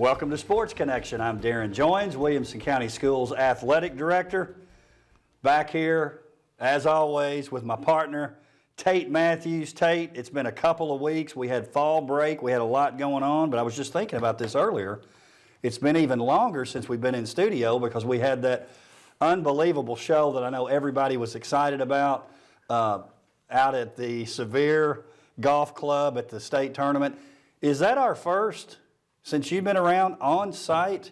Welcome to Sports Connection. I'm Darrin Joins, Williamson County Schools Athletic Director. Back here, as always, with my partner, Tate Mathews. Tate, it's been a couple of weeks. We had fall break. We had a lot going on, but I was just thinking about this earlier. It's been even longer since we've been in studio because we had that unbelievable show that I know everybody was excited about out at the Sevier Golf Club at the state tournament. Is that our first, since you've been around, on-site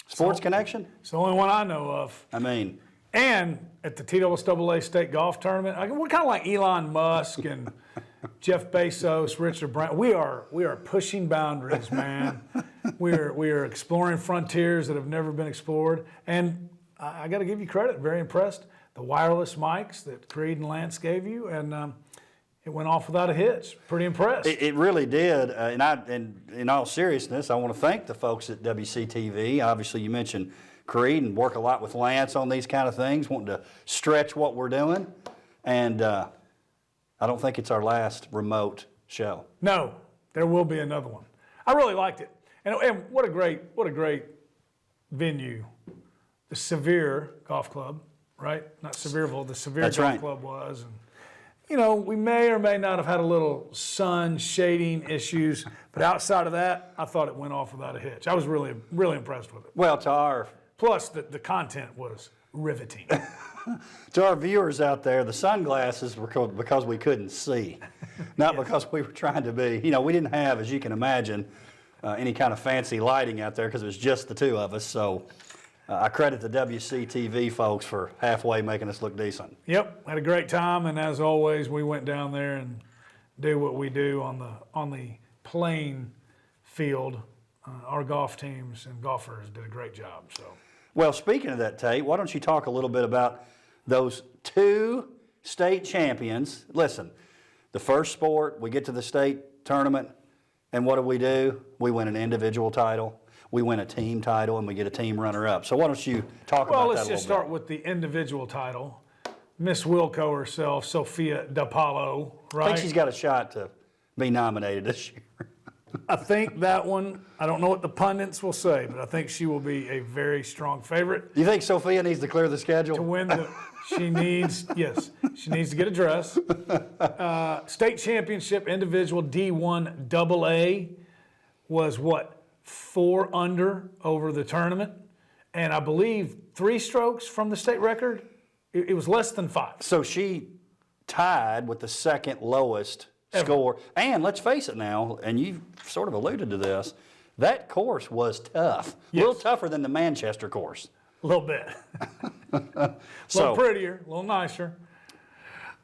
Sports Connection? It's the only one I know of. I mean. And at the TWSAA State Golf Tournament, we're kind of like Elon Musk and Jeff Bezos, Richard Branson. We are pushing boundaries, man. we are exploring frontiers that have never been explored. And I got to give you credit. Very impressed. The wireless mics that Creed and Lance gave you, and it went off without a hitch. Pretty impressed. It really did. And in all seriousness, I want to thank the folks at WCTV. Obviously, you mentioned Creed and work a lot with Lance on these kind of things, wanting to stretch what we're doing. And I don't think it's our last remote show. No, there will be another one. I really liked it. And what a great venue. The Sevier Golf Club, right? Not Sevierville, the Sevier Golf Club was. And, you know, we may or may not have had a little sun shading issues, but outside of that, I thought it went off without a hitch. I was really impressed with it. Well, to our... Plus, the content was riveting. To our viewers out there, the sunglasses were because we couldn't see, not because we were trying to be. You know, we didn't have, as you can imagine, any kind of fancy lighting out there because it was just the two of us. So I credit the WCTV folks for halfway making us look decent. Yep, had a great time, and as always, we went down there and do what we do on the playing field. Our golf teams and golfers did a great job. So. Well, speaking of that, Tate, why don't you talk a little bit about those two state champions? Listen, the first sport, we get to the state tournament, and what do? We win an individual title, we win a team title, and we get a team runner-up. So why don't you talk about that a little bit? Well, let's just start with the individual title. Miss Wilco herself, Sophia DiPaolo, right? I think she's got a shot to be nominated this year. I think that one, I don't know what the pundits will say, but I think she will be a very strong favorite. Do you think Sophia needs to clear the schedule? To win she needs to get a dress. State championship individual D1 AA was what, 4 under over the tournament? And I believe 3 strokes from the state record? It was less than 5. So she tied with the second lowest score. And let's face it now, and you've sort of alluded to this, that course was tough. Yes. A little tougher than the Manchester course. A little bit. A little prettier, a little nicer.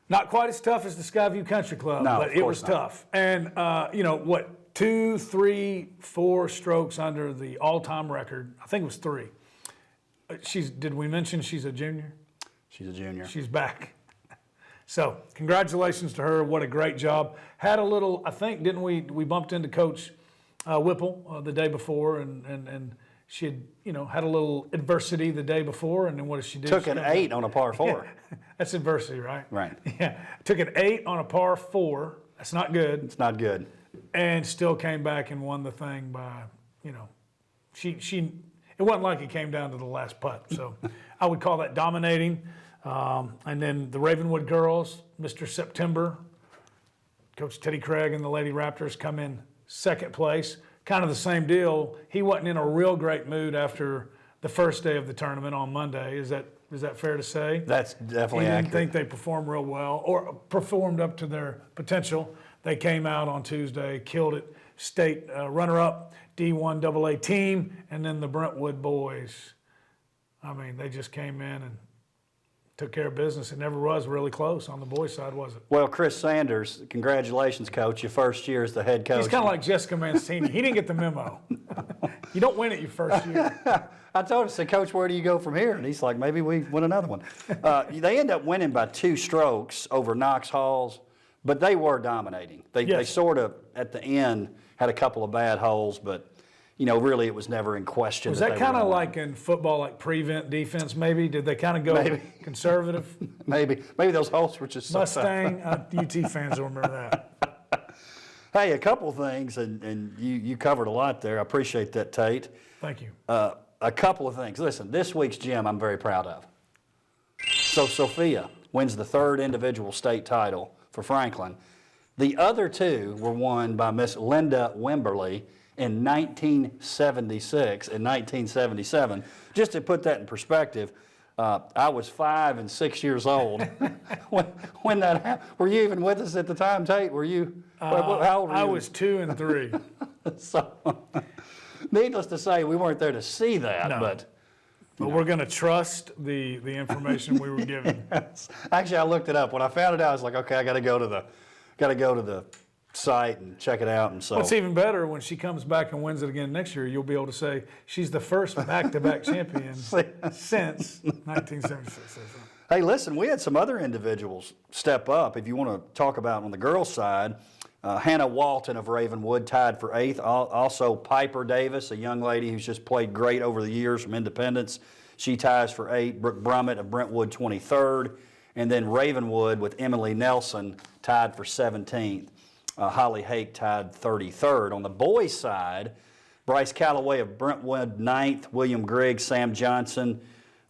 Not quite as tough as the Skyview Country Club, but it was tough. And, 2, 3, 4 strokes under the all-time record. I think it was 3. Did we mention she's a junior? She's a junior. She's back. So, congratulations to her. What a great job. Had a little, I think, didn't we bumped into Coach Whipple the day before, and she had a little adversity the day before, and then what did she do? Took an 8 on a par 4. Yeah. That's adversity, right? Right. Yeah. Took an 8 on a par 4. That's not good. It's not good. And still came back and won the thing by, it wasn't like it came down to the last putt. So I would call that dominating. And then the Ravenwood girls, Mr. September, Coach Teddy Craig and the Lady Raptors come in second place. Kind of the same deal. He wasn't in a real great mood after the first day of the tournament on Monday. Is that fair to say? That's definitely accurate. He didn't think they performed real well or performed up to their potential. They came out on Tuesday, killed it. State runner-up, D1 AA team, and then the Brentwood boys. I mean, they just came in and took care of business. It never was really close on the boys' side, was it? Well, Chris Sanders, congratulations, Coach. Your first year as the head coach. He's kind of like Jessica Mancini. He didn't get the memo. You don't win it your first year. I told him, I said, Coach, where do you go from here? And he's like, maybe we win another one. They end up winning by 2 strokes over Knox Halls, but they were dominating. They sort of, at the end, had a couple of bad holes, but really it was never in question. Was that kind of like in football, like prevent defense maybe? Did they kind of go conservative? Maybe those holes were just Mustang, UT fans will remember that. Hey, a couple of things, and you covered a lot there. I appreciate that, Tate. Thank you. A couple of things. Listen, this week's gym I'm very proud of. So Sophia wins the third individual state title for Franklin. The other two were won by Miss Linda Wimberly in 1976 and 1977. Just to put that in perspective, I was 5 and 6 years old when that happened. Were you even with us at the time, Tate? Were you? How old were you? I was 2 and 3. So, needless to say, we weren't there to see that, No. but we're going to trust the information we were given. actually, I looked it up. When I found it out, I was like, okay, I got to go to the site and check it out. And so, What's even better, when she comes back and wins it again next year, you'll be able to say she's the first back-to-back champion since 1976. hey, listen, we had some other individuals step up. If you want to talk about on the girls' side, Hannah Walton of Ravenwood tied for 8th. Also, Piper Davis, a young lady who's just played great over the years from Independence. She ties for 8th. Brooke Brummett of Brentwood, 23rd. And then Ravenwood with Emily Nelson tied for 17th. Holly Hake tied 33rd. On the boys' side, Bryce Calloway of Brentwood, 9th. William Griggs, Sam Johnson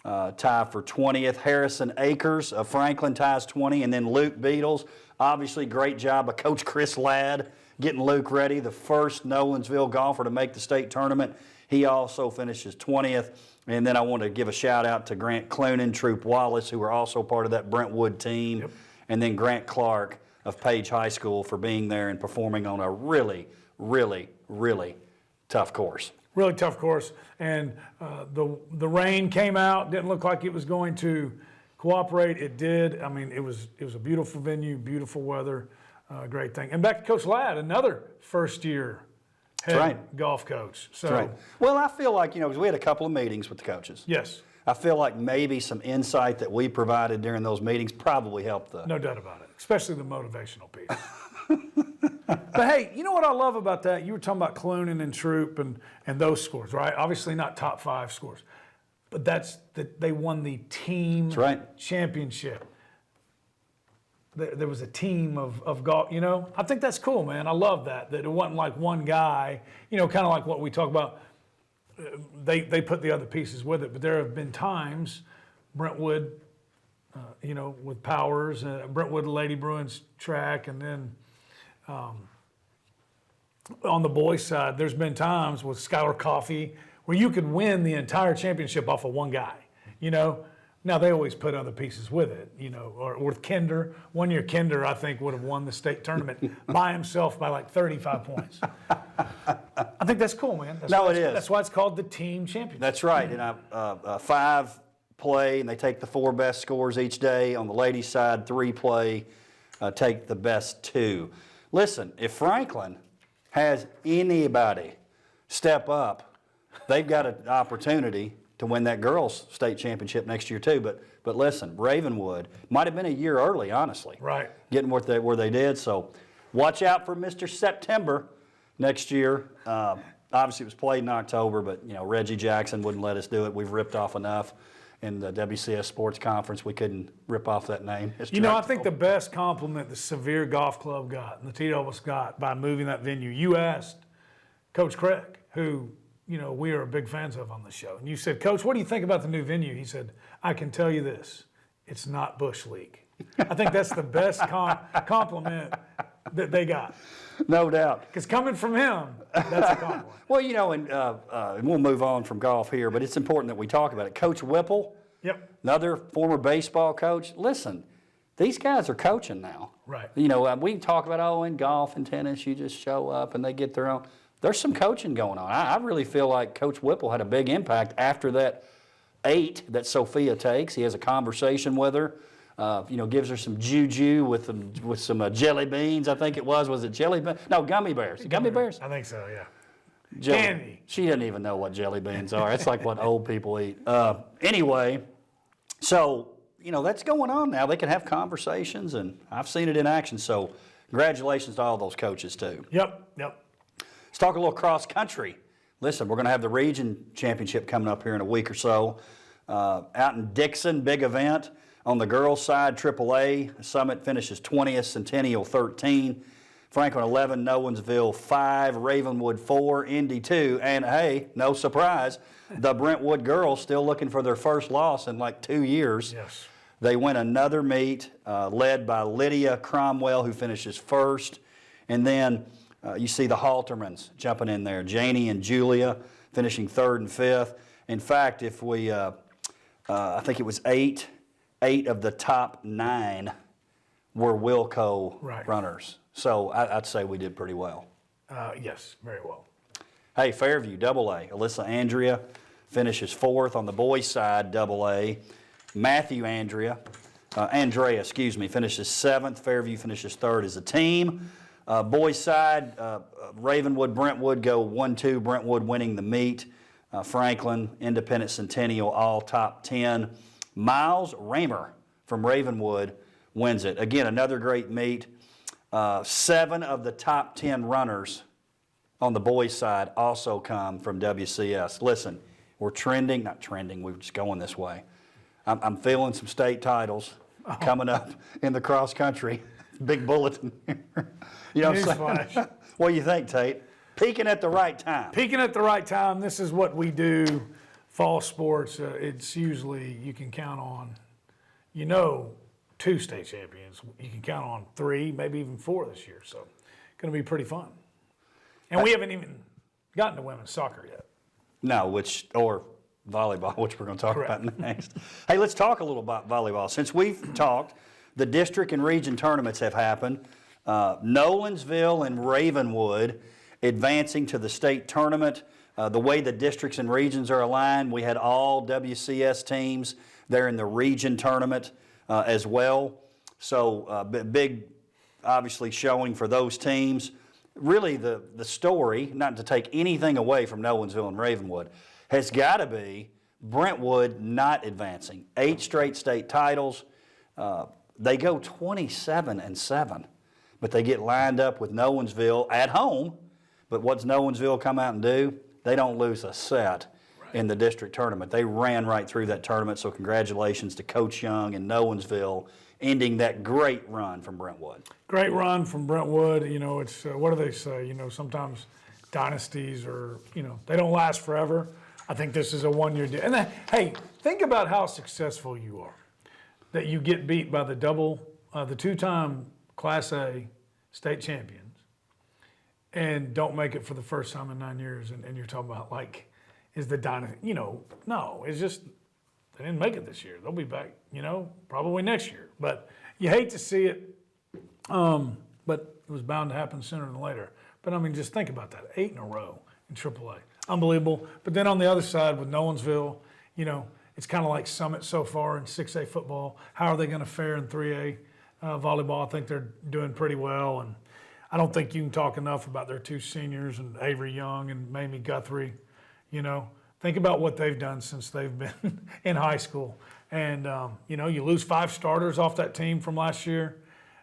tie for 20th. Harrison Akers of Franklin ties 20. And then Luke Beatles. Obviously, great job by Coach Chris Ladd getting Luke ready, the first Nolensville golfer to make the state tournament. He also finishes 20th. And then I want to give a shout out to Grant Cloonan, Troop Wallace, who are also part of that Brentwood team. Yep. And then Grant Clark of Page High School for being there and performing on a really, really, really tough course. Really tough course. And the rain came out, didn't look like it was going to cooperate. It did. I mean, it was a beautiful venue, beautiful weather, great thing. And back to Coach Ladd, another first-year head golf coach. So, right. Well, I feel like, because we had a couple of meetings with the coaches. Yes. I feel like maybe some insight that we provided during those meetings probably helped the... No doubt about it, especially the motivational piece. But hey, you know what I love about that? You were talking about Cloonan and Troop and those scores, right? Obviously not top 5 scores. But they won the team championship. There was a team of golf, I think that's cool, man. I love that it wasn't like one guy, kind of like what we talk about. They put the other pieces with it. But there have been times, Brentwood, with Powers, Brentwood Lady Bruins track, and then on the boys' side, there's been times with Skylar Coffey where you could win the entire championship off of one guy, Now, they always put other pieces with it, or with Kinder. One year, Kinder, I think, would have won the state tournament by himself by like 35 points. I think that's cool, man. It is. That's why it's called the team championship. That's right. And 5 play, and they take the 4 best scores each day. On the ladies' side, 3 play, take the best 2. Listen, if Franklin has anybody step up, they've got an opportunity to win that girls' state championship next year too. But listen, Ravenwood might have been a year early, honestly. Right. Getting where they did. So watch out for Mr. September next year. Obviously, it was played in October, but Reggie Jackson wouldn't let us do it. We've ripped off enough in the WCS Sports Conference. We couldn't rip off that name. I think the best compliment the Sevier Golf Club got and the T-Doubles got by moving that venue, you asked Coach Craig, who we are big fans of on the show. And you said, Coach, what do you think about the new venue? He said, I can tell you this, it's not Bush League. I think that's the best compliment that they got. No doubt. Because coming from him, that's a compliment. Well, and we'll move on from golf here, but it's important that we talk about it. Coach Whipple, another former baseball coach. Listen, these guys are coaching now. Right. We talk about, in golf and tennis, you just show up and they get their own. There's some coaching going on. I really feel like Coach Whipple had a big impact after that 8 that Sophia takes. He has a conversation with her, gives her some juju with some jelly beans, I think it was. Was it jelly beans? No, gummy bears. Gummy bears? I think so, yeah. Candy. She doesn't even know what jelly beans are. It's like what old people eat. Anyway, so, that's going on now. They can have conversations, and I've seen it in action. So congratulations to all those coaches, too. Yep. Let's talk a little cross country. Listen, we're going to have the region championship coming up here in a week or so. Out in Dixon, big event. On the girls' side, AAA, Summit finishes 20th, Centennial 13. Franklin 11, Nolensville 5, Ravenwood 4, Indy 2, and hey, no surprise, the Brentwood girls still looking for their first loss in like 2 years. Yes. They win another meet led by Lydia Cromwell, who finishes first. And then you see the Haltermans jumping in there. Janie and Julia finishing 3rd and 5th. In fact, if we, I think it was eight of the top 9 were Wilco runners. So I'd say we did pretty well. Yes, very well. Hey, Fairview, AA. Alyssa Andrea finishes 4th on the boys' side, AA. Andrea, finishes 7th. Fairview finishes 3rd as a team. Boys' side, Ravenwood, Brentwood go 1-2, Brentwood winning the meet. Franklin, Independent, Centennial, all top 10. Miles Raymer from Ravenwood wins it. Again, another great meet. 7 of the top 10 runners on the boys' side also come from WCS. Listen, we're not trending, we're just going this way. I'm feeling some state titles coming up in the cross country. Big bulletin here. You know what I'm saying? What do you think, Tate? Peaking at the right time. Peaking at the right time. This is what we do. Fall sports, it's usually you can count on, 2 state champions. You can count on 3, maybe even 4 this year. So going to be pretty fun. And we haven't even gotten to women's soccer yet. No, or volleyball, which we're going to talk about next. Hey, let's talk a little about volleyball. Since we've talked, the district and region tournaments have happened. Nolensville and Ravenwood advancing to the state tournament. The way the districts and regions are aligned, we had all WCS teams there in the region tournament as well. So big, obviously, showing for those teams. Really, the story, not to take anything away from Nolensville and Ravenwood, has got to be Brentwood not advancing. 8 straight state titles. They go 27-7, but they get lined up with Nolensville at home. But what's Nolensville come out and do? They don't lose a set in the district tournament. They ran right through that tournament, so congratulations to Coach Young and Nolensville ending that great run from Brentwood. Great run from Brentwood. It's, what do they say? Sometimes dynasties are, they don't last forever. I think this is a 1-year deal. And then, hey, think about how successful you are. That you get beat by the 2-time Class A state champions and don't make it for the first time in 9 years. And you're talking about, is the dynasty, no, it's just they didn't make it this year. They'll be back, probably next year. But you hate to see it, but it was bound to happen sooner than later. But, just think about that, 8 in a row in AAA. Unbelievable. But then on the other side with Nolensville, it's kind of like Summit so far in 6A football. How are they going to fare in 3A volleyball? I think they're doing pretty well. And I don't think you can talk enough about their 2 seniors and Avery Young and Mamie Guthrie. Think about what they've done since they've been in high school. And, you lose 5 starters off that team from last year.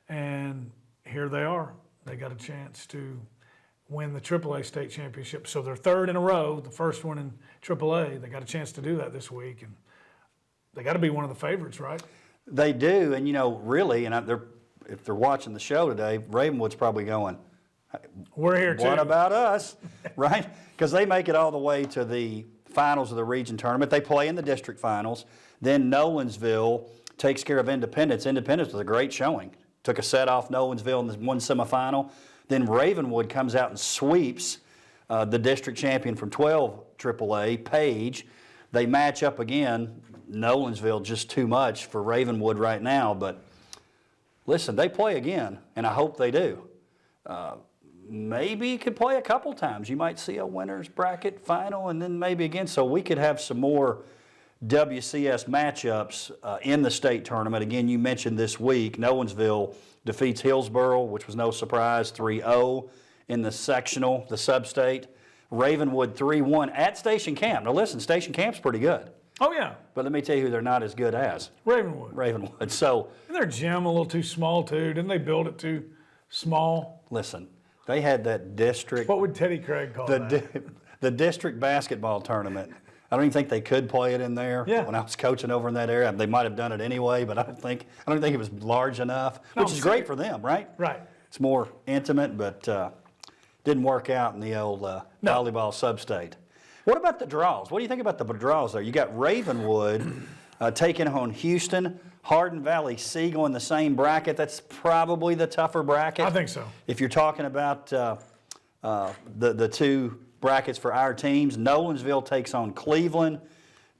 And here they are. They got a chance to win the AAA state championship. So they're 3rd in a row, the first one in AAA. They got a chance to do that this week. And they got to be one of the favorites, right? They do. And, really, and if they're watching the show today, Ravenwood's probably going, we're here too. What about us? Right? Because they make it all the way to the finals of the region tournament. They play in the district finals. Then Nolensville takes care of Independence. Independence was a great showing. Took a set off Nolensville in the 1 semifinal. Then Ravenwood comes out and sweeps the district champion from 12 AAA, Page. They match up again. Nolensville just too much for Ravenwood right now. But listen, they play again, and I hope they do. Maybe could play a couple times. You might see a winner's bracket final and then maybe again. So we could have some more WCS matchups in the state tournament. Again, you mentioned this week, Nolensville defeats Hillsboro, which was no surprise, 3-0 in the sectional, the sub-state. Ravenwood 3-1 at Station Camp. Now listen, Station Camp's pretty good. Oh, yeah. But let me tell you who they're not as good as. Ravenwood. So, and their gym a little too small, too. Didn't they build it too small? Listen, they had that district. What would Teddy Craig call that? The district basketball tournament. I don't even think they could play it in there. Yeah. When I was coaching over in that area, they might have done it anyway, but I don't think it was large enough, which is great for them, right? Right. It's more intimate, but didn't work out in the old volleyball sub-state. What about the draws? What do you think about the draws there? You got Ravenwood taking on Houston, Hardin Valley Siegel in the same bracket. That's probably the tougher bracket. I think so. If you're talking about the two brackets for our teams, Nolensville takes on Cleveland,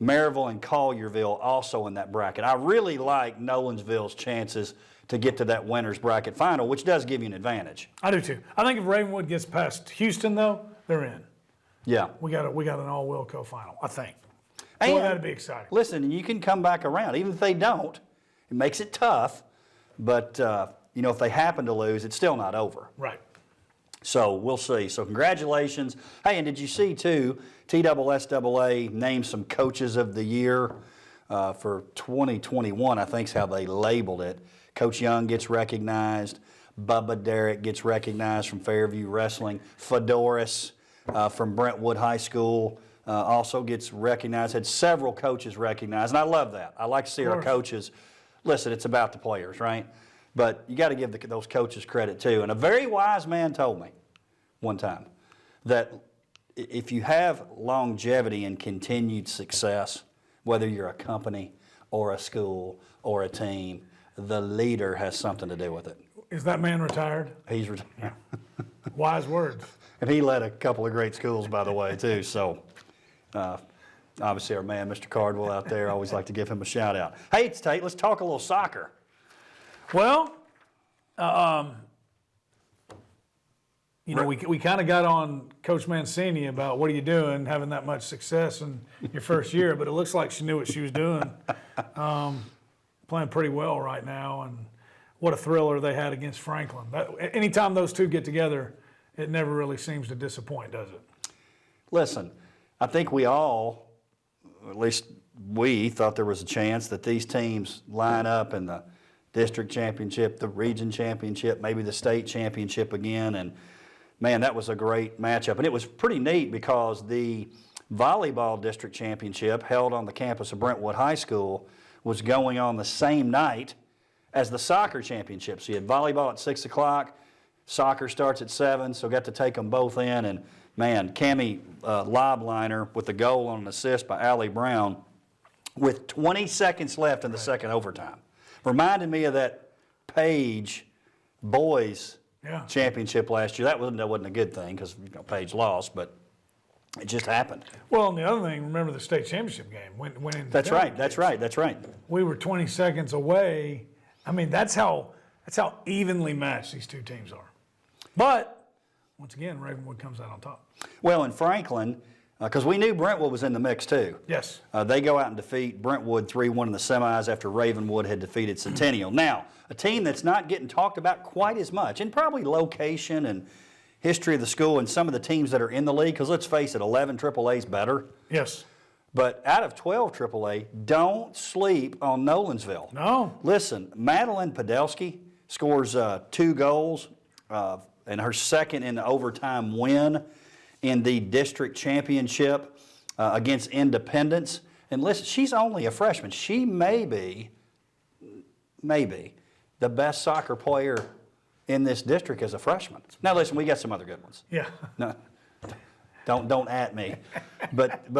Maryville and Collierville also in that bracket. I really like Nolensville's chances to get to that winner's bracket final, which does give you an advantage. I do too. I think if Ravenwood gets past Houston, though, they're in. Yeah. We got an all-Wilco final, I think. And, Boy, that'd be exciting. Listen, you can come back around. Even if they don't, it makes it tough. But, if they happen to lose, it's still not over. Right. So we'll see. So congratulations. Hey, and did you see, too, TSSAA named some Coaches of the Year for 2021, I think is how they labeled it. Coach Young gets recognized. Bubba Derrick gets recognized from Fairview Wrestling. Fedoris from Brentwood High School also gets recognized. Had several coaches recognized, and I love that. I like to see our coaches. Listen, it's about the players, right? But you got to give those coaches credit too. And a very wise man told me one time that if you have longevity and continued success, whether you're a company or a school or a team, the leader has something to do with it. Is that man retired? He's retired. Yeah. Wise words. And he led a couple of great schools, by the way, too. So, obviously, our man, Mr. Cardwell, out there, I always like to give him a shout out. Hey, it's Tate. Let's talk a little soccer. Well, we kind of got on Coach Mancini about what are you doing, having that much success in your first year, but it looks like she knew what she was doing. Playing pretty well right now, and what a thriller they had against Franklin. Anytime those two get together, it never really seems to disappoint, does it? Listen, I think we all, at least we, thought there was a chance that these teams line up in the district championship, the region championship, maybe the state championship again. And, man, that was a great matchup. And it was pretty neat because the volleyball district championship held on the campus of Brentwood High School was going on the same night as the soccer championship. So you had volleyball at 6 o'clock, soccer starts at 7, so got to take them both in. And, man, Cammie Lobliner with the goal on an assist by Allie Brown with 20 seconds left in the second overtime. Reminded me of that Page boys championship last year. That wasn't a good thing because Page lost, but it just happened. Well, and the other thing, remember the state championship game went in. That's right. We were 20 seconds away. I mean, that's how evenly matched these two teams are. But once again, Ravenwood comes out on top. Well, in Franklin, because we knew Brentwood was in the mix too. Yes. They go out and defeat Brentwood 3-1 in the semis after Ravenwood had defeated Centennial. Now, a team that's not getting talked about quite as much, and probably location and history of the school and some of the teams that are in the league, because let's face it, 11 AAA is better. Yes. But out of 12 AAA, don't sleep on Nolensville. No. Listen, Madeline Podolsky scores 2 goals and her second in the overtime win in the district championship against Independence. And listen, she's only a freshman. She may be the best soccer player in this district as a freshman. Now listen, we got some other good ones. Yeah. No, don't at me. But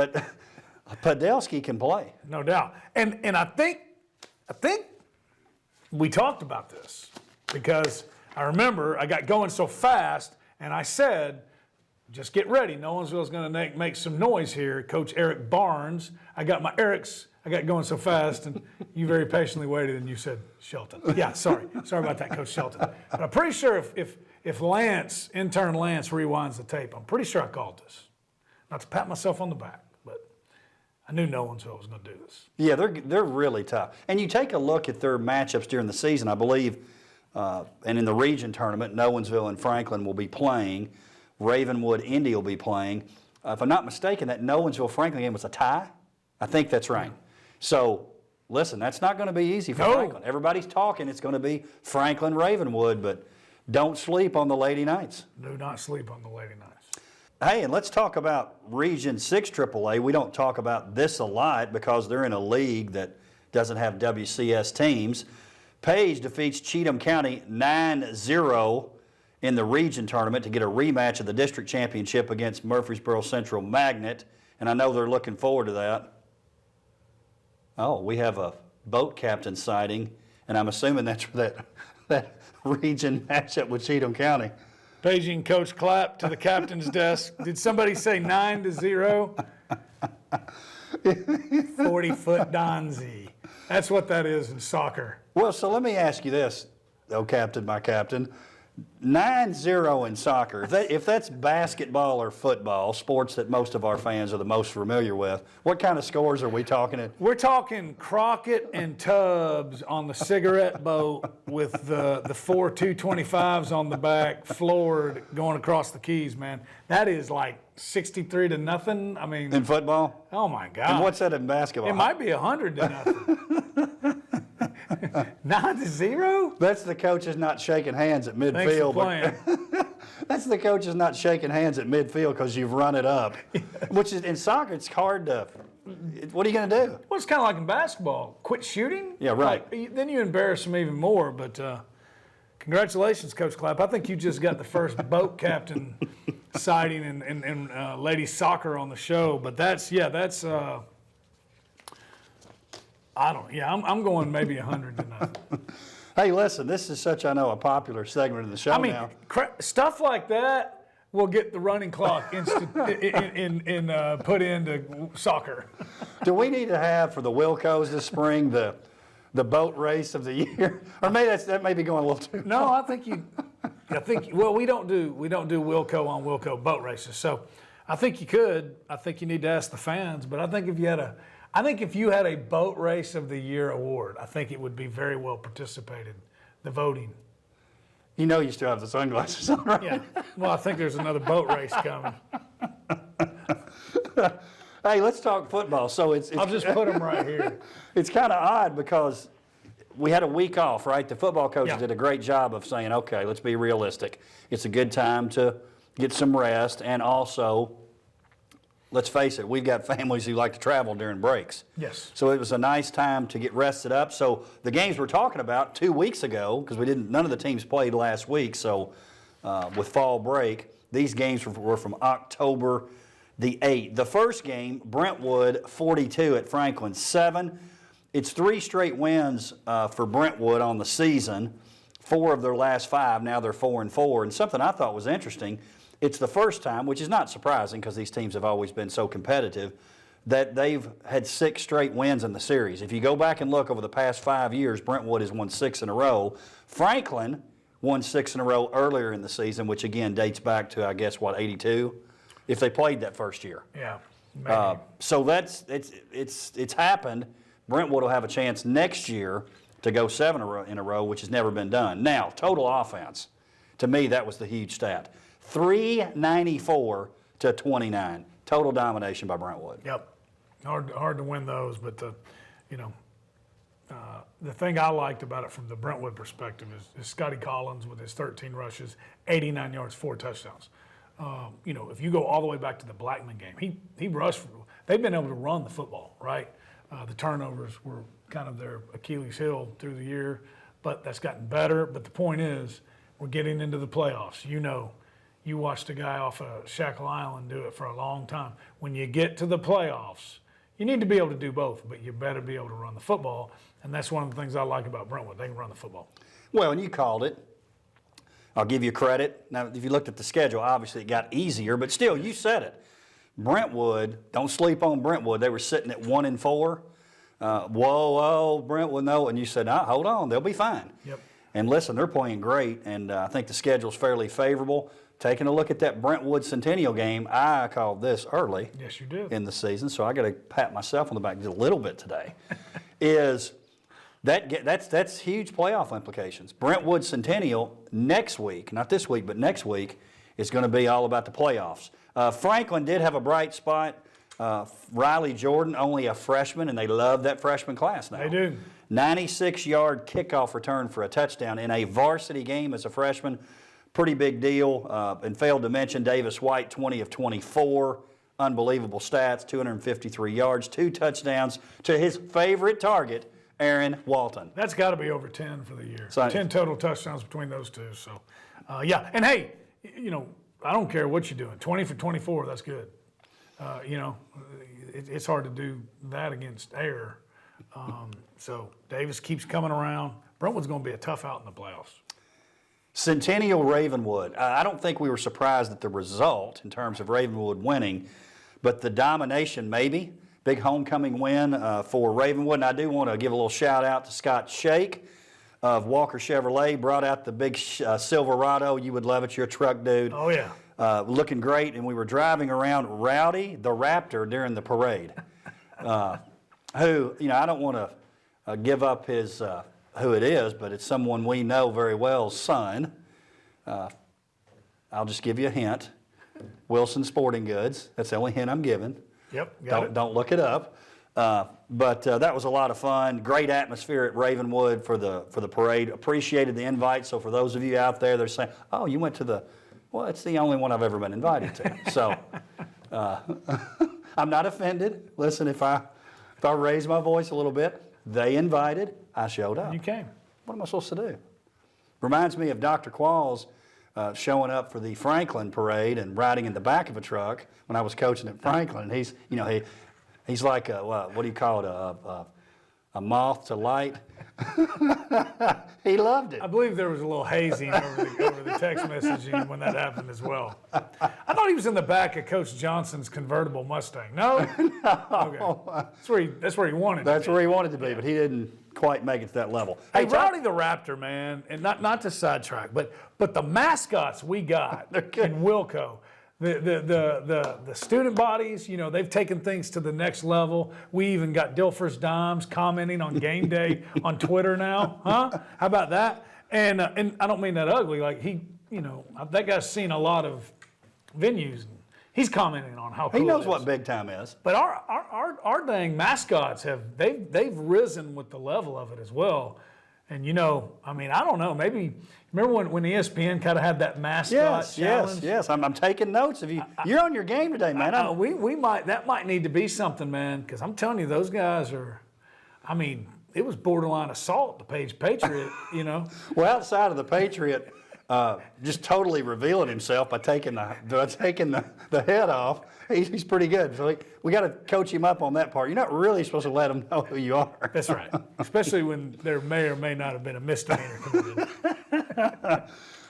Podolsky can play. No doubt. And I think we talked about this because I remember I got going so fast and I said, just get ready. Nolensville's going to make some noise here. Coach Eric Barnes. I got going so fast, and you very patiently waited, and you said Shelton. Yeah, sorry about that, Coach Shelton. But I'm pretty sure if intern Lance rewinds the tape, I'm pretty sure I called this. Not to pat myself on the back, but I knew Nolensville was going to do this. Yeah, they're really tough. And you take a look at their matchups during the season, I believe, and in the region tournament, Nolensville and Franklin will be playing. Ravenwood, Indy will be playing. If I'm not mistaken, that Nolensville-Franklin game was a tie. I think that's right. So, listen, that's not going to be easy for Franklin. Everybody's talking it's going to be Franklin-Ravenwood, but don't sleep on the Lady Knights. Do not sleep on the Lady Knights. Hey, and let's talk about Region 6 AAA. We don't talk about this a lot because they're in a league that doesn't have WCS teams. Page defeats Cheatham County 9-0 in the region tournament to get a rematch of the district championship against Murfreesboro Central Magnet, and I know they're looking forward to that. Oh, we have a boat captain sighting, and I'm assuming that's for that region matchup with Cheatham County. Paging Coach Clapp to the captain's desk. Did somebody say 9-0? 40-foot Donzie. That's what that is in soccer. Well, so let me ask you this, oh captain, my captain. 9-0 in soccer, if that's basketball or football, sports that most of our fans are the most familiar with, what kind of scores are we talking? We're talking Crockett and Tubbs on the cigarette boat with the 4 225s on the back, floored, going across the keys, man. That is like 63-0. I mean, In football? oh my God. And what's that in basketball? It might be 100-0. 9-0? That's the coaches not shaking hands at midfield. Thanks for playing. That's the coaches not shaking hands at midfield because you've run it up. Which is, in soccer, it's hard to, what are you going to do? Well, it's kind of like in basketball. Quit shooting? Yeah, right. Like, then you embarrass them even more. But congratulations, Coach Clapp. I think you just got the first boat captain sighting in ladies soccer on the show. But I'm going maybe 100-0. Hey, listen, this is such, I know, a popular segment of the show now. Stuff like that will get the running clock put into soccer. Do we need to have for the Wilcos this spring the boat race of the year? Or maybe that may be going a little too. No, well, we don't do Wilco on Wilco boat races. So I think you could. I think you need to ask the fans. But I think if you had a boat race of the year award, I think it would be very well participated, the voting. You know you still have the sunglasses on, right? Yeah. Well, I think there's another boat race coming. Hey, let's talk football. So I'll just put them right here. It's kind of odd because we had a week off, right? The football coaches Yeah. did a great job of saying, okay, let's be realistic. It's a good time to get some rest, and also, let's face it, we've got families who like to travel during breaks. Yes. So it was a nice time to get rested up. So the games we're talking about 2 weeks ago, because none of the teams played last week, so with fall break, these games were from October the 8th. The first game, Brentwood 42 at Franklin 7. It's 3 straight wins for Brentwood on the season. 4 of their last 5, now they're 4-4. And something I thought was interesting, it's the first time, which is not surprising because these teams have always been so competitive, that they've had 6 straight wins in the series. If you go back and look over the past 5 years, Brentwood has won 6 in a row. Franklin won 6 in a row earlier in the season, which again dates back to, I guess, 82, if they played that first year. Yeah. Maybe. So it's happened. Brentwood will have a chance next year to go 7 in a row, which has never been done. Now, total offense. To me, that was the huge stat. 394 to 29. Total domination by Brentwood. Yep. Hard to win those, but the thing I liked about it from the Brentwood perspective is Scotty Collins with his 13 rushes, 89 yards, 4 touchdowns. If you go all the way back to the Blackman game, he rushed. They've been able to run the football, right? The turnovers were kind of their Achilles heel through the year, but that's gotten better. But the point is, we're getting into the playoffs. You watched a guy off of Shackle Island do it for a long time. When you get to the playoffs, you need to be able to do both, but you better be able to run the football, and that's one of the things I like about Brentwood. They can run the football. Well, and you called it. I'll give you credit. Now, if you looked at the schedule, obviously it got easier, but still, you said it. Brentwood, don't sleep on Brentwood. They were sitting at 1-4. Whoa, Brentwood, no. And you said, hold on, they'll be fine. Yep. And listen, they're playing great, and I think the schedule's fairly favorable. Taking a look at that Brentwood Centennial game, I called this early. Yes, you did. In the season, so I got to pat myself on the back just a little bit today. That's huge playoff implications. Brentwood Centennial next week, not this week, but next week, is going to be all about the playoffs. Franklin did have a bright spot. Riley Jordan, only a freshman, and they love that freshman class now. They do. 96-yard kickoff return for a touchdown in a varsity game as a freshman. Pretty big deal. And failed to mention Davis White, 20 of 24. Unbelievable stats, 253 yards, 2 touchdowns to his favorite target, Aaron Walton. That's got to be over 10 for the year. So, 10 total touchdowns between those two. So Yeah, and hey, I don't care what you're doing. 20 for 24, that's good. It's hard to do that against air. So Davis keeps coming around. Brentwood's going to be a tough out in the playoffs. Centennial Ravenwood. I don't think we were surprised at the result in terms of Ravenwood winning, but the domination maybe. Big homecoming win for Ravenwood. And I do want to give a little shout out to Scott Shake of Walker Chevrolet. Brought out the big Silverado. You would love it. You're a truck dude. Oh, yeah. Looking great. And we were driving around Rowdy, the Raptor, during the parade. Who, I don't want to give up his who it is, but it's someone we know very well's son. I'll just give you a hint. Wilson Sporting Goods. That's the only hint I'm giving. Yep, Don't look it up. But that was a lot of fun. Great atmosphere at Ravenwood for the parade. Appreciated the invite. So for those of you out there that are saying, "Oh, you went to well, it's the only one I've ever been invited to." So I'm not offended. Listen, if I raise my voice a little bit, they invited. I showed up. You came. What am I supposed to do? Reminds me of Dr. Qualls showing up for the Franklin parade and riding in the back of a truck when I was coaching at Franklin. And he's like what do you call it? A moth to light. He loved it. I believe there was a little hazing over the text messaging when that happened as well. I thought he was in the back of Coach Johnson's convertible Mustang. No? No. Okay. That's where he wanted That's to be. where he wanted to be, but he didn't quite make it to that level. Hey, Rowdy the Raptor, man, and not to sidetrack, but the mascots we got in Wilco, the student bodies, they've taken things to the next level. We even got Dilfer's Dimes commenting on game day on Twitter now, huh? How about that? And I don't mean that ugly. Like that guy's seen a lot of venues. He's commenting on how cool He knows it is. what big time is. But our dang mascots they've risen with the level of it as well. And I don't know, maybe remember when ESPN kind of had that mascot challenge? Yes. I'm taking notes. You're on your game today, man. That might need to be something, man, because I'm telling you, those guys are. It was borderline assault. The Page Patriot, Well, outside of the Patriot, just totally revealing himself by taking the head off. He's pretty good. So we got to coach him up on that part. You're not really supposed to let him know who you are. That's right. Especially when there may or may not have been a misdemeanor committed.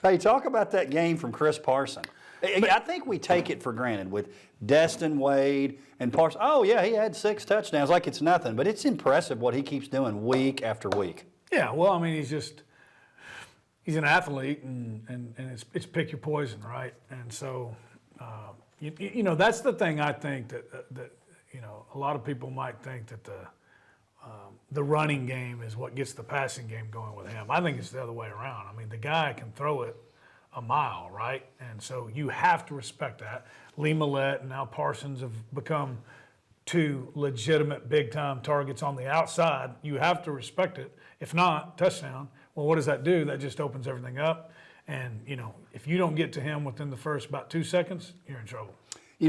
Hey, talk about that game from Chris Parson. I think we take it for granted with Destin Wade and Parson. Oh, yeah, he had 6 touchdowns like it's nothing. But it's impressive what he keeps doing week after week. Yeah, well, he's an athlete, and it's pick your poison, right? And so, that's the thing I think that a lot of people might think that the running game is what gets the passing game going with him. I think it's the other way around. The guy can throw it a mile, right? And so you have to respect that. Lee Millette and now Parsons have become 2 legitimate big-time targets on the outside. You have to respect it. If not, touchdown. Well, what does that do? That just opens everything up. And, if you don't get to him within the first about 2 seconds, you're in trouble.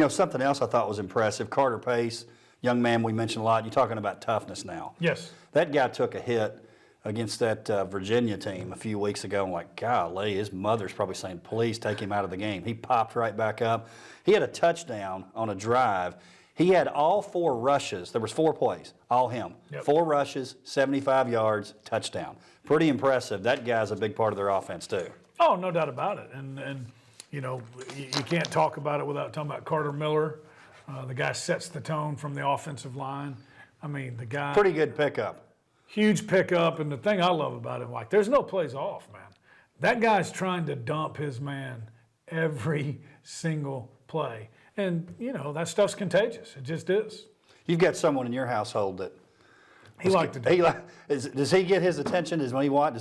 Something else I thought was impressive, Carter Pace, young man we mentioned a lot. You're talking about toughness now. Yes. That guy took a hit against that Virginia team a few weeks ago. I'm like, golly, his mother's probably saying, please take him out of the game. He popped right back up. He had a touchdown on a drive. He had all 4 rushes. There was 4 plays, all him. Yep. 4 rushes, 75 yards, touchdown. Pretty impressive. That guy's a big part of their offense too. Oh, no doubt about it. And you can't talk about it without talking about Carter Miller. The guy sets the tone from the offensive line. The guy. Pretty good pickup. Huge pickup. And the thing I love about him, there's no plays off, man. That guy's trying to dump his man every single play. And, that stuff's contagious. It just is. You've got someone in your household that he liked to do it. Does he get his attention? Does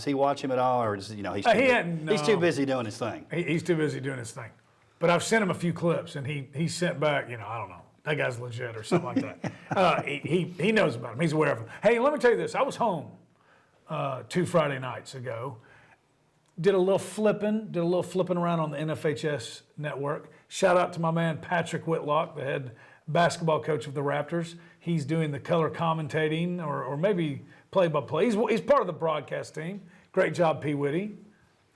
he watch him at all, or he's he's too busy doing his thing? He's too busy doing his thing. But I've sent him a few clips, and he sent back. I don't know, that guy's legit or something like that. He knows about him. He's aware of him. Hey, let me tell you this. I was home 2 Friday nights ago. Did a little flipping around on the NFHS network. Shout out to my man Patrick Whitlock, the head basketball coach of the Raptors. He's doing the color commentating or maybe play-by-play. He's part of the broadcast team. Great job, P. Whitty.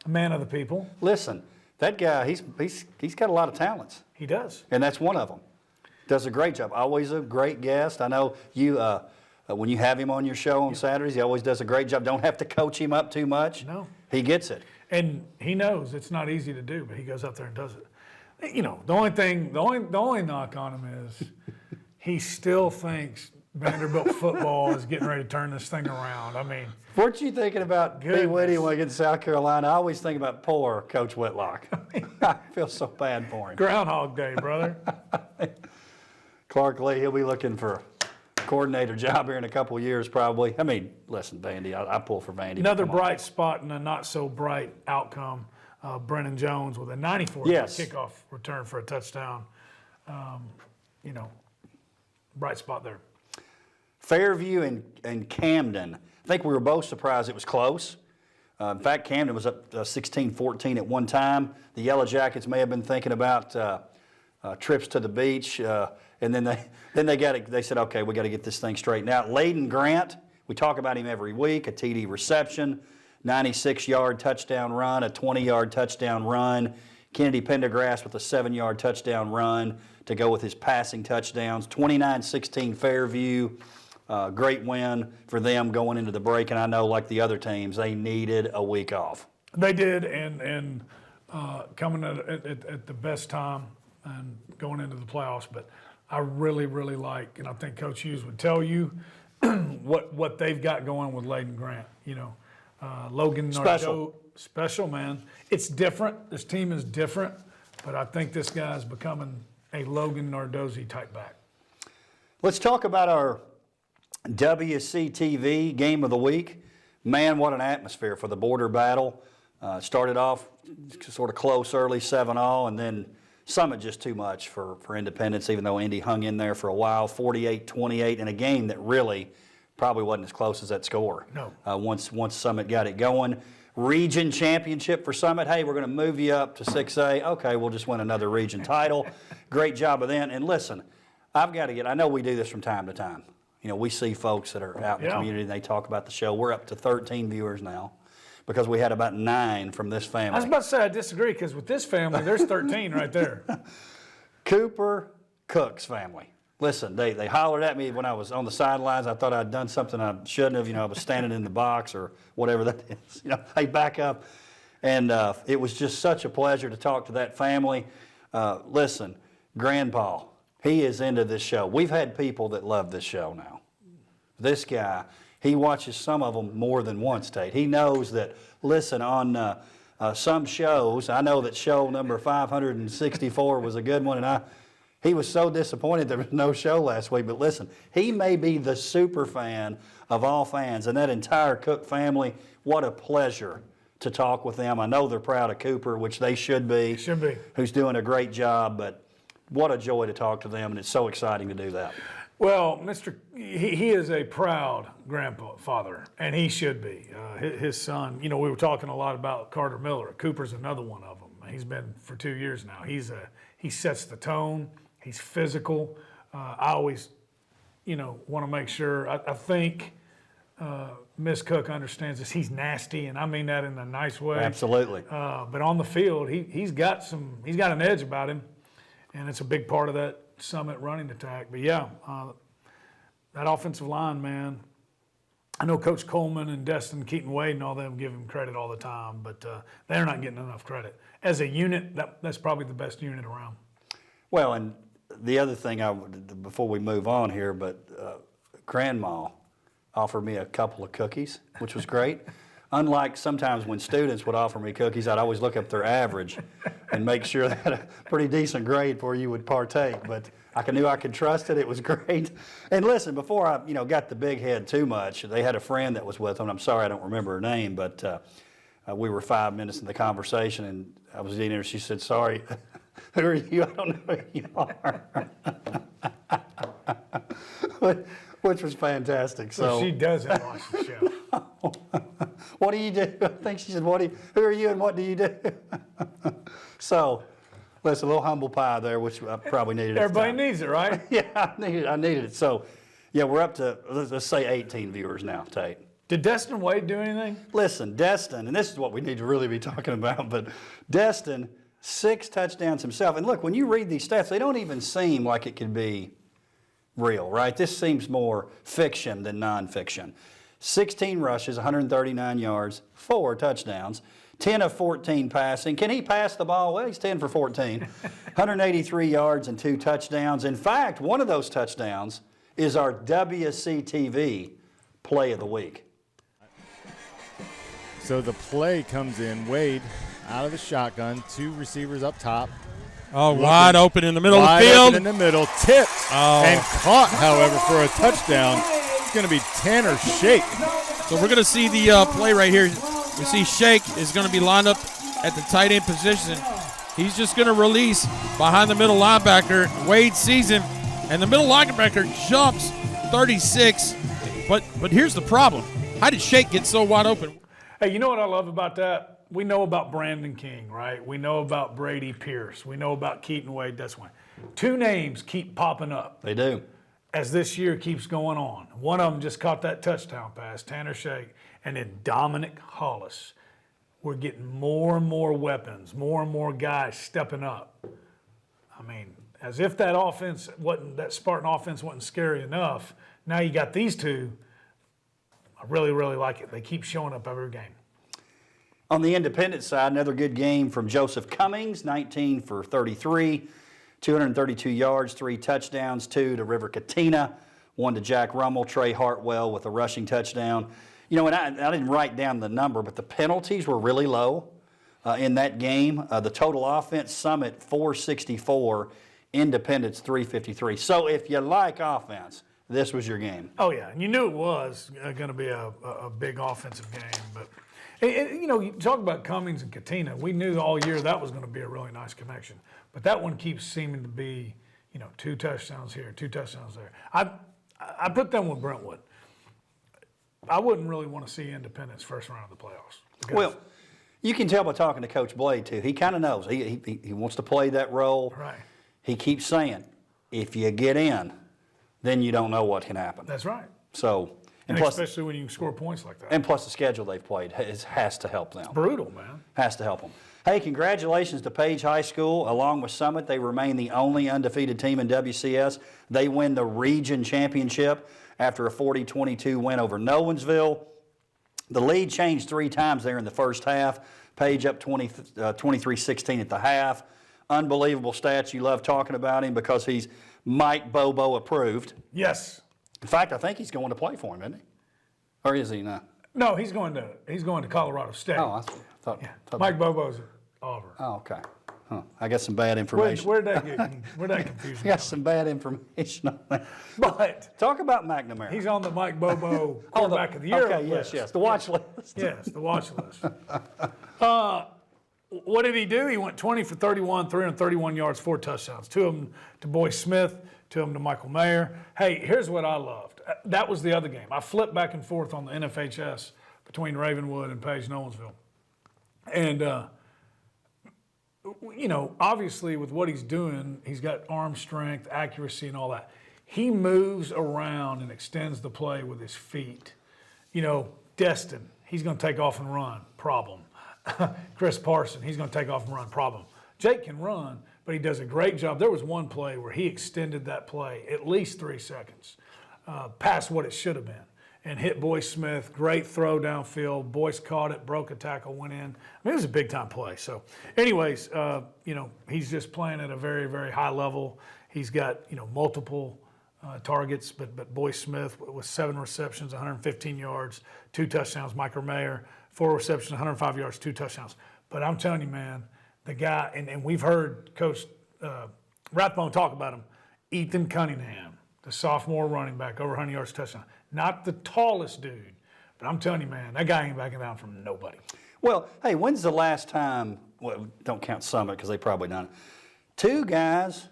A man of the people. Listen, that guy, he's got a lot of talents, He does. and that's one of them. Does a great job. Always a great guest. I know you, when you have him on your show on Saturdays, he always does a great job. Don't have to coach him up too much. No. He gets it. And he knows it's not easy to do, but he goes out there and does it. You know, the only knock on him is he still thinks Vanderbilt football is getting ready to turn this thing around. I mean, Weren't you thinking about B. Whitty when I get to South Carolina? I always think about poor Coach Whitlock. I feel so bad for him. Groundhog Day, brother. Clark Lee, he'll be looking for a coordinator job here in a couple of years probably. I mean, listen, Vandy, I pull for Vandy. Another bright spot and a not so bright outcome. Brennan Jones with a 94-yard kickoff return for a touchdown. You know, bright spot there. Fairview and Camden. I think we were both surprised it was close. In fact, Camden was up 16-14 at one time. The Yellow Jackets may have been thinking about trips to the beach, and then they said, okay, we got to get this thing straightened out. Layden Grant, we talk about him every week, a TD reception, 96-yard touchdown run, a 20-yard touchdown run. Kennedy Pendergrass with a 7-yard touchdown run to go with his passing touchdowns. 29-16 Fairview. Great win for them going into the break, and I know, like the other teams, they needed a week off. They did, and coming at the best time and going into the playoffs. But I really, really like, and I think Coach Hughes would tell you what they've got going with Layden Grant. You know, Logan special, man. It's different. This team is different, but I think this guy's becoming a Logan Nardozzi type back. Let's talk about our WCTV game of the week. Man, what an atmosphere for the border battle. Started off sort of close early, 7-all, and then Summit just too much for Independence, even though Indy hung in there for a while, 48-28, in a game that really probably wasn't as close as that score. No. Once Summit got it going. Region championship for Summit. Hey, we're going to move you up to 6A. Okay, we'll just win another region title. Great job of that. And listen, I know we do this from time to time. You know, we see folks that are out in the community and they talk about the show. We're up to 13 viewers now because we had about 9 from this family. I was about to say I disagree because with this family, there's 13 right there. Cooper Cook's family. Listen, they hollered at me when I was on the sidelines. I thought I'd done something I shouldn't have. You know, I was standing in the box or whatever that is. You know, hey, back up. And it was just such a pleasure to talk to that family. Listen, Grandpa, he is into this show. We've had people that love this show now. This guy, he watches some of them more than once, Tate. He knows that, listen, on some shows, I know that show number 564 was a good one, and he was so disappointed there was no show last week. But listen, he may be the super fan of all fans, and that entire Cook family, what a pleasure to talk with them. I know they're proud of Cooper, which they should be. Should be. Who's doing a great job, but what a joy to talk to them, and it's so exciting to do that. Well, he is a proud grandfather, and he should be. His son, you know, we were talking a lot about Carter Miller. Cooper's another one of them. He's been for 2 years now. He sets the tone. He's physical. I always, you know, want to make sure. I think Miss Cook understands this. He's nasty, and I mean that in a nice way. Absolutely. But on the field, he's got an edge about him, and it's a big part of that Summit running attack. But yeah, that offensive line, man. I know Coach Coleman and Destin Keaton Wade and all them give him credit all the time, but they're not getting enough credit. As a unit, that's probably the best unit around. Well, and the other thing, before we move on here, but Grandma offered me a couple of cookies, which was great. Unlike sometimes when students would offer me cookies, I'd always look up their average and make sure they had a pretty decent grade before you would partake. But I knew I could trust it. It was great. And listen, before I got the big head too much, they had a friend that was with them. I'm sorry I don't remember her name, but we were 5 minutes in the conversation, and I was eating her. She said, "Sorry, who are you? I don't know who you are." Which was fantastic. So she doesn't watch the show. What do you do? I think she said, who are you and what do you do? So, listen, a little humble pie there, which I probably needed. Everybody needs it, right? Yeah, I needed it. So, yeah, we're up to, let's say 18 viewers now, Tate. Did Destin Wade do anything? Listen, Destin, and this is what we need to really be talking about, but Destin, 6 touchdowns himself. And look, when you read these stats, they don't even seem like it could be real, right? This seems more fiction than nonfiction. 16 rushes, 139 yards, 4 touchdowns, 10 of 14 passing. Can he pass the ball? Well, he's 10 for 14. 183 yards and 2 touchdowns. In fact, one of those touchdowns is our WCTV play of the week. So the play comes in, Wade out of the shotgun, 2 receivers up top. Oh, wide open in the middle of the Wide field. open in the middle, tipped and caught, however, for a touchdown. It's going to be Tanner Shake. So we're going to see the play right here. We see Shake is going to be lined up at the tight end position. He's just going to release behind the middle linebacker. Wade sees him, and the middle linebacker jumps 36. But here's the problem. How did Shake get so wide open? Hey, you know what I love about that? We know about Brandon King, right? We know about Brady Pierce. We know about Keaton Wade. That's one. 2 names keep popping up They do. as this year keeps going on. One of them just caught that touchdown pass, Tanner Shake, and then Dominic Hollis. We're getting more and more weapons, more and more guys stepping up. I mean, as if that offense wasn't, that Spartan offense wasn't scary enough. Now you got these 2. I really, really like it. They keep showing up every game. On the independent side, another good game from Joseph Cummings, 19 for 33, 232 yards, 3 touchdowns, 2 to River Katina, 1 to Jack Rummel, Trey Hartwell with a rushing touchdown. You know, and I didn't write down the number, but the penalties were really low in that game. The total offense, Summit 464, Independence 353. So if you like offense, this was your game. Oh, yeah. And you knew it was going to be a big offensive game. But, you know, you talk about Cummings and Katina. We knew all year that was going to be a really nice connection. But that one keeps seeming to be, you know, 2 touchdowns here, 2 touchdowns there. I put them with Brentwood. I wouldn't really want to see Independence first round of the playoffs. Well, you can tell by talking to Coach Blade, too. He kind of knows. He wants to play that role. Right. He keeps saying, if you get in, then you don't know what can happen. That's right. So, And plus, especially when you can score points like that. and plus the schedule they've played has to help them. Brutal, man. Has to help them. Hey, congratulations to Page High School. Along with Summit, they remain the only undefeated team in WCS. They win the region championship after a 40-22 win over Nolensville. The lead changed 3 times there in the first half. Page up 23-16 at the half. Unbelievable stats. You love talking about him because he's Mike Bobo approved. Yes. In fact, I think he's going to play for him, isn't he? Or is he not? No, he's going to Colorado State. Oh, I thought. Mike Bobo's at Auburn. Oh, okay. Huh. I got some bad information. Where'd that confusion I got some bad information on that. But Talk about McNamara. he's on the Mike Bobo quarterback of the year Okay, list. yes, the watch list. Yes, the watch list. What did he do? He went 20 for 31, 331 yards, 4 touchdowns. 2 of them to Boyce Smith, 2 of them to Michael Mayer. Hey, here's what I loved. That was the other game. I flipped back and forth on the NFHS between Ravenwood and Page Nolensville. And, you know, obviously with what he's doing, he's got arm strength, accuracy, and all that. He moves around and extends the play with his feet. You know, Destin, he's going to take off and run, problem. Chris Parson, he's going to take off and run, problem. Jake can run, but he does a great job. There was one play where he extended that play at least 3 seconds past what it should have been and hit Boyce Smith. Great throw downfield. Boyce caught it, broke a tackle, went in. I mean, it was a big-time play. So anyways, you know, he's just playing at a very, very high level. He's got, you know, multiple targets, but Boyce Smith with 7 receptions, 115 yards, 2 touchdowns. Michael Mayer, 4 receptions, 105 yards, 2 touchdowns. But I'm telling you, man, the guy, and we've heard Coach Rathbone talk about him, Ethan Cunningham, the sophomore running back, over 100 yards, touchdown. Not the tallest dude, but I'm telling you, man, that guy ain't backing down from nobody. Well, hey, when's the last time, well, don't count Summit because they probably done it, 2 guys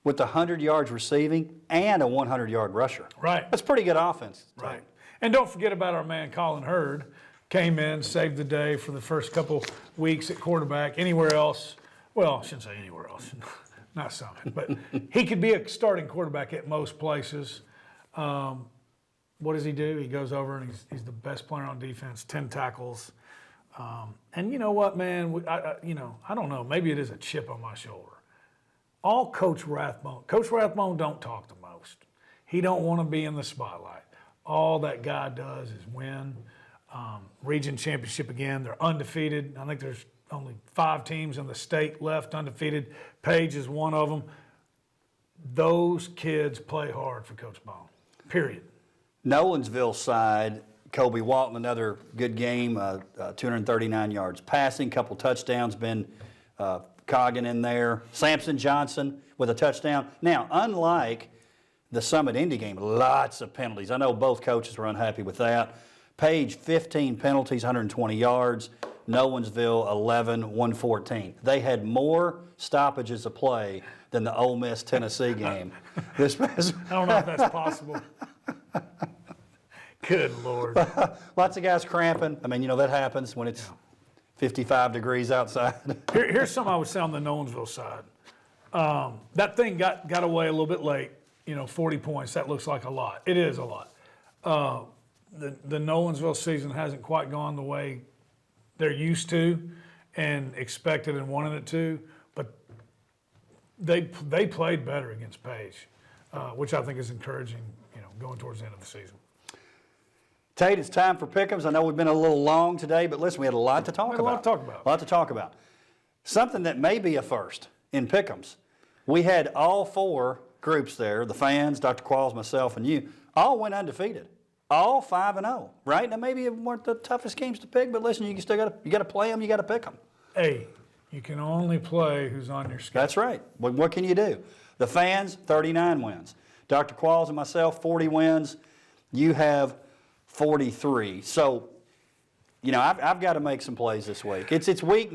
with 100 yards receiving and a 100-yard rusher. Right. That's pretty good offense. Right. And don't forget about our man Colin Hurd. Came in, saved the day for the first couple weeks at quarterback. Anywhere else, well, I shouldn't say anywhere else, not Summit, but he could be a starting quarterback at most places. what does he do? He goes over and he's the best player on defense, 10 tackles. And you know what, man? I don't know. Maybe it is a chip on my shoulder. All Coach Rathbone don't talk the most. He don't want to be in the spotlight. All that guy does is win. Region championship again. They're undefeated. I think there's only 5 teams in the state left undefeated. Page is one of them. Those kids play hard for Coach Bone, period. Nolensville side, Kobe Walton, another good game, 239 yards passing, couple touchdowns, Ben Coggin in there. Samson Johnson with a touchdown. Now, unlike the Summit Indy game, lots of penalties. I know both coaches were unhappy with that. Page, 15 penalties, 120 yards. Nolensville, 11, 114. They had more stoppages of play than the Ole Miss Tennessee game. I don't know if that's possible. Good Lord. Lots of guys cramping. I mean, that happens when it's 55 degrees outside. Here's something I would say on the Nolensville side. That thing got away a little bit late. 40 points. That looks like a lot. It is a lot. The Nolensville season hasn't quite gone the way they're used to and expected and wanted it to, but they played better against Page, which I think is encouraging, going towards the end of the season. Tate, it's time for pick'ems. I know we've been a little long today, but listen, we had a lot to talk about. A lot to talk about. Something that may be a first in pick'ems. We had all 4 groups there, the fans, Dr. Qualls, myself, and you, all went undefeated. All 5-0, right? Now maybe it weren't the toughest games to pick, but listen, you got to play them, you got to pick them. Hey, you can only play who's on your schedule. That's right. What can you do? The fans, 39 wins. Dr. Qualls and myself, 40 wins. You have 43. So, I've got to make some plays this week. It's week.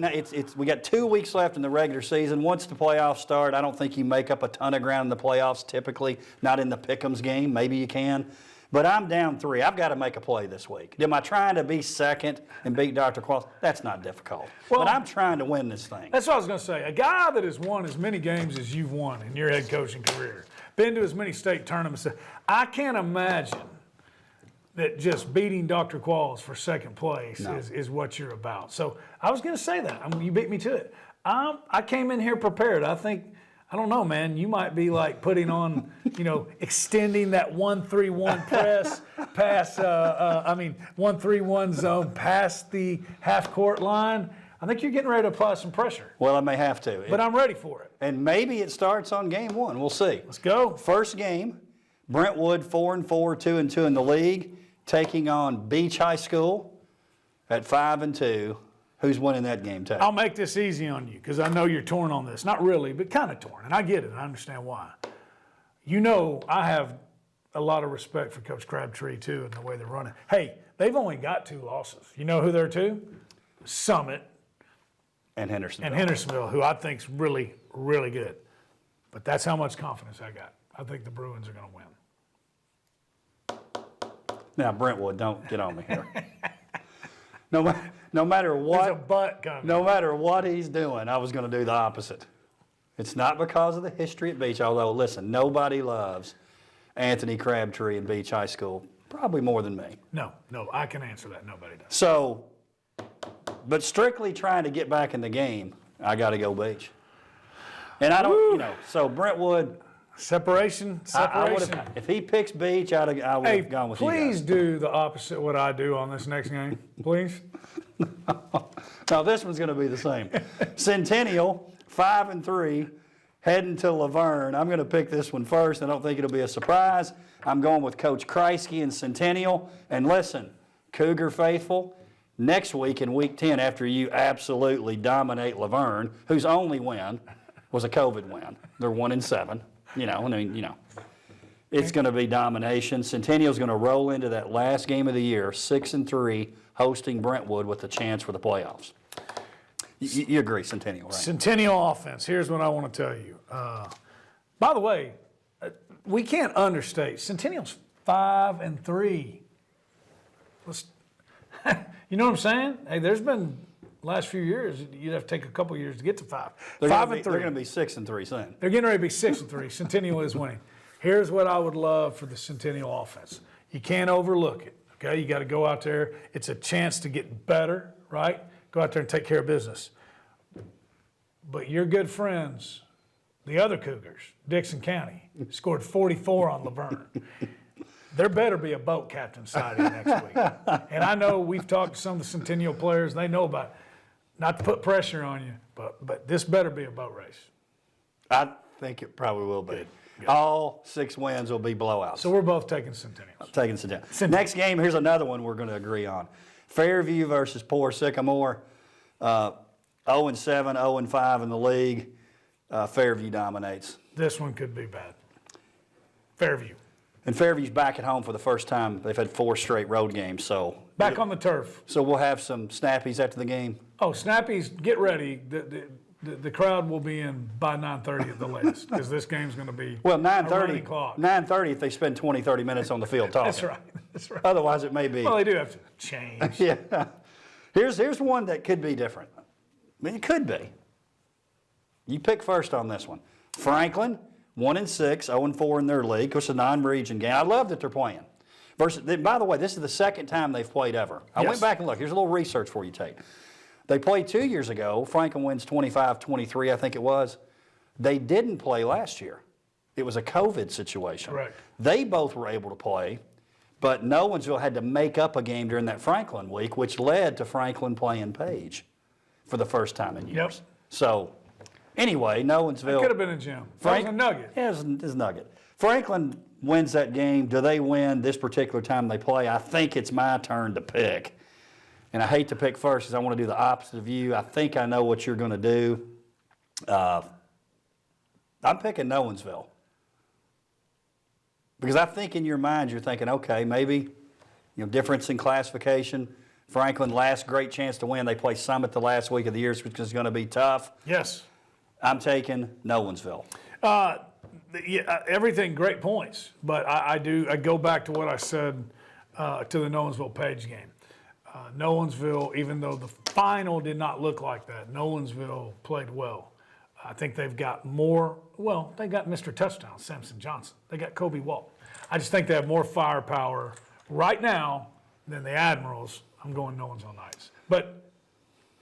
We got 2 weeks left in the regular season. Once the playoffs start, I don't think you make up a ton of ground in the playoffs. Typically, not in the pick'ems game. Maybe you can. But I'm down 3. I've got to make a play this week. Am I trying to be second and beat Dr. Qualls? That's not difficult. But I'm trying to win this thing. That's what I was going to say. A guy that has won as many games as you've won in your head coaching career, been to as many state tournaments, I can't imagine that just beating Dr. Qualls for second place is what you're about. So I was going to say that. You beat me to it. I came in here prepared. I don't know, man. You might be like putting on, extending that 1-3-1 press past, 1-3-1 zone past the half-court line. I think you're getting ready to apply some pressure. Well, I may have to. But I'm ready for it. And maybe it starts on game 1. We'll see. Let's go. First game, Brentwood 4-4, 2-2 in the league, taking on Beach High School at 5-2. Who's winning that game, Tate? I'll make this easy on you because I know you're torn on this. Not really, but kind of torn. And I get it. I understand why. I have a lot of respect for Coach Crabtree, too, and the way they're running. Hey, they've only got 2 losses. You know who they're 2? Summit. And Hendersonville. And Hendersonville, who I think's really, really good. But that's how much confidence I got. I think the Bruins are going to win. Now, Brentwood, don't get on me here. No matter what, There's a butt coming. No matter what he's doing, I was going to do the opposite. It's not because of the history at Beach, although, listen, nobody loves Anthony Crabtree and Beach High School, probably more than me. No, I can answer that. Nobody does. So, but strictly trying to get back in the game, I got to go Beach. And I don't, so Brentwood. Separation. If he picks Beach, I would have gone with you guys. Please do the opposite of what I do on this next game, please. No, this one's going to be the same. Centennial, 5-3, heading to Laverne. I'm going to pick this one first. I don't think it'll be a surprise. I'm going with Coach Kreisky and Centennial. And listen, Cougar faithful, next week in Week 10, after you absolutely dominate Laverne, whose only win was a COVID win. They're 1-7. It's going to be domination. Centennial's going to roll into that last game of the year, 6-3, hosting Brentwood with a chance for the playoffs. You agree, Centennial, right? Centennial offense. Here's what I want to tell you. By the way, we can't understate. Centennial's 5-3. You know what I'm saying? Hey, there's been last few years, you'd have to take a couple years to get to 5. They're 5-3. They're going to be 6-3 soon. They're getting ready to be 6-3. Centennial is winning. Here's what I would love for the Centennial offense. You can't overlook it, okay? You got to go out there. It's a chance to get better, right? Go out there and take care of business. But your good friends, the other Cougars, Dixon County, scored 44 on Laverne. There better be a boat captain sighting next week. And I know we've talked to some of the Centennial players. They know about it. Not to put pressure on you, but this better be a boat race. I think it probably will be. Good. All 6 wins will be blowouts. So we're both taking Centennials. Taking Centennial. Next game, here's another one we're going to agree on. Fairview versus Poor Sycamore. 0-7, 0-5 in the league. Fairview dominates. This one could be bad. Fairview. And Fairview's back at home for the first time. They've had 4 straight road games. So back on the turf. So we'll have some snappies after the game. Oh, snappies, get ready. The crowd will be in by 9:30 at the latest because this game's going to be well, a 9:30. running clock. 9:30 if they spend 20, 30 minutes on the field talking. That's right. That's right. Otherwise, it may be. Well, they do have to change. Yeah. Here's one that could be different. I mean, it could be. You pick first on this one. Franklin, 1-6, 0-4 in their league. Of course, a non-region game. I love that they're playing. By the way, this is the second time they've played ever. I went back and looked. Here's a little research for you, Tate. They played 2 years ago. Franklin wins 25-23, I think it was. They didn't play last year. It was a COVID situation. Correct. They both were able to play, but Nolensville had to make up a game during that Franklin week, which led to Franklin playing Page for the first time in years. Yep. So, anyway, Nolensville. It could have been a gem. That was a nugget. Yeah, it was a nugget. Franklin wins that game. Do they win this particular time they play? I think it's my turn to pick. And I hate to pick first because I want to do the opposite of you. I think I know what you're going to do. I'm picking Nolensville. Because I think in your mind you're thinking, okay, maybe difference in classification. Franklin, last great chance to win. They play Summit the last week of the year, which is going to be tough. Yes. I'm taking Nolensville. Everything, great points. But I go back to what I said to the Nolensville Page game. Nolensville, even though the final did not look like that, Nolensville played well. I think they've got more, they got Mr. Touchdown, Samson Johnson. They got Kobe Walt. I just think they have more firepower right now than the Admirals. I'm going Nolensville Knights. But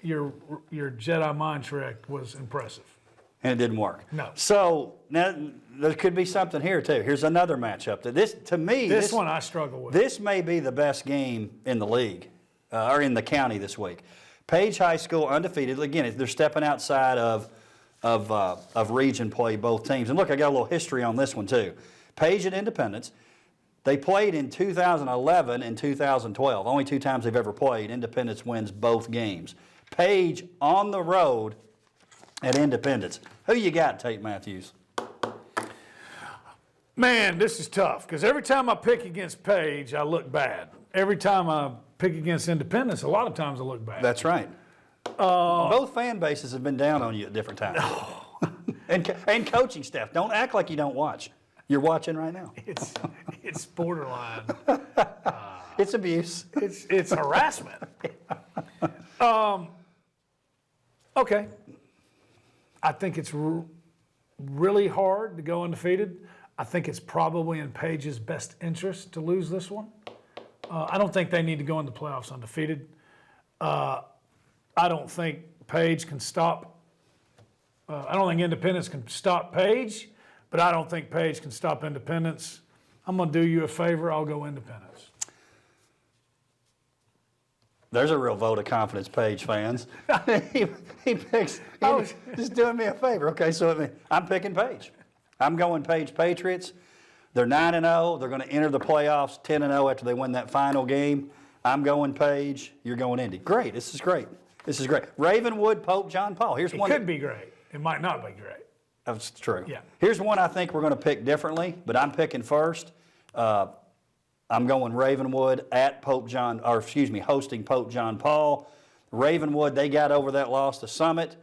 your Jedi mind trick was impressive. And it didn't work. No. So now there could be something here too. Here's another matchup. This one I struggle with. This may be the best game in the league. Or in the county this week. Page High School undefeated. Again, they're stepping outside of region play, both teams. And look, I got a little history on this one too. Page and Independence, they played in 2011 and 2012. Only 2 times they've ever played. Independence wins both games. Page on the road at Independence. Who you got, Tate Mathews? Man, this is tough because every time I pick against Page, I look bad. Every time I pick against Independence, a lot of times I look bad. That's right. Both fan bases have been down on you at different times. and coaching staff. Don't act like you don't watch. You're watching right now. It's borderline. It's abuse. It's harassment. Okay. I think it's really hard to go undefeated. I think it's probably in Page's best interest to lose this one. I don't think they need to go into playoffs undefeated. I don't think Page can stop. I don't think Independence can stop Page, but I don't think Page can stop Independence. I'm going to do you a favor. I'll go Independence. There's a real vote of confidence, Page fans. he picks. Just doing me a favor. Okay, so I'm picking Page. I'm going Page Patriots. They're 9-0. They're going to enter the playoffs 10-0 after they win that final game. I'm going Page. You're going Indy. Great. This is great. This is great. Ravenwood, Pope John Paul. Here's one. It could be great. It might not be great. That's true. Yeah. Here's one I think we're going to pick differently, but I'm picking first. I'm going Ravenwood at hosting Pope John Paul. Ravenwood, they got over that loss to Summit.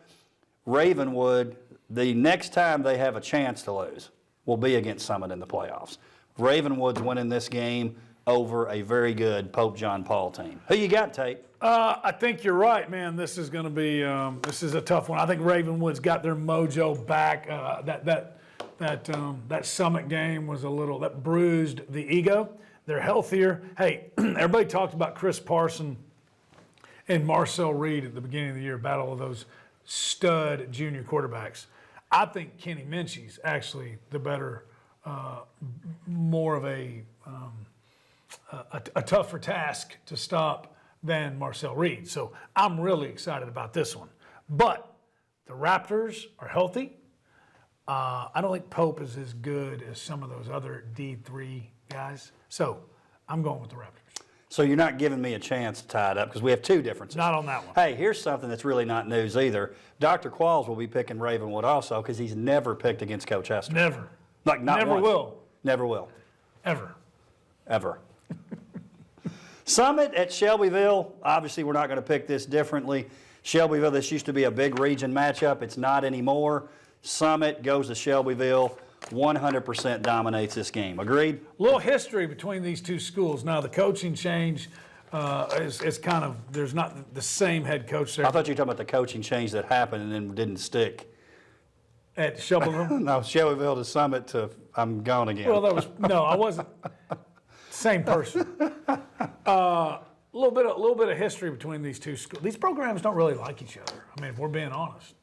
Ravenwood, the next time they have a chance to lose will be against Summit in the playoffs. Ravenwood's winning this game over a very good Pope John Paul team. Who you got, Tate? I think you're right, man. This is going to be this is a tough one. I think Ravenwood's got their mojo back. That Summit game was that bruised the ego. They're healthier. Hey, everybody talked about Chris Parson and Marcel Reed at the beginning of the year, battle of those stud junior quarterbacks. I think Kenny Minchie's actually the better, more of a tougher task to stop than Marcel Reed. So I'm really excited about this one. But the Raptors are healthy. I don't think Pope is as good as some of those other D3 guys. So I'm going with the Raptors. So you're not giving me a chance to tie it up because we have two differences. Not on that one. Hey, here's something that's really not news either. Dr. Qualls will be picking Ravenwood also because he's never picked against Coach Hester. Never. Like not Never once. will. Never will. Ever. Ever. Summit at Shelbyville. Obviously, we're not going to pick this differently. Shelbyville, this used to be a big region matchup. It's not anymore. Summit goes to Shelbyville. 100% dominates this game. Agreed? A little history between these two schools. Now, the coaching change is kind of, there's not the same head coach there. I thought you were talking about the coaching change that happened and then didn't stick. At Shelbyville? No, Shelbyville to Summit to I'm gone again. Well, no, I wasn't. Same person. A little bit of history between these two schools. These programs don't really like each other. I mean, if we're being honest.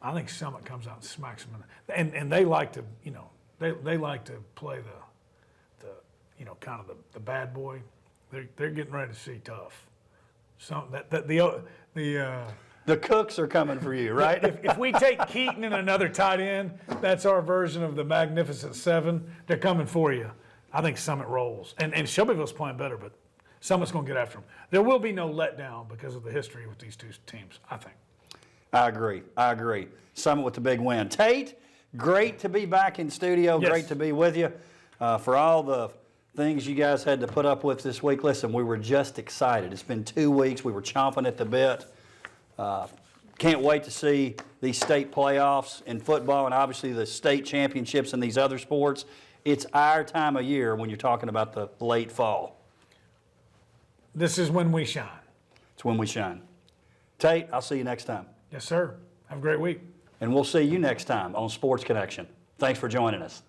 I think Summit comes out and smacks them, and they like to, they like to play the kind of the bad boy. They're getting ready to see tough. The cooks are coming for you, right? If we take Keaton and another tight end, that's our version of the Magnificent Seven. They're coming for you. I think Summit rolls, and Shelbyville's playing better, but Summit's going to get after them. There will be no letdown because of the history with these two teams, I think. I agree. Summit with the big win. Tate, great to be back in studio. Yes. Great to be with you. For all the things you guys had to put up with this week, listen, we were just excited. It's been 2 weeks. We were chomping at the bit. Can't wait to see these state playoffs in football and obviously the state championships in these other sports. It's our time of year when you're talking about the late fall. This is when we shine. It's when we shine. Tate, I'll see you next time. Yes, sir. Have a great week. And we'll see you next time on Sports Connection. Thanks for joining us.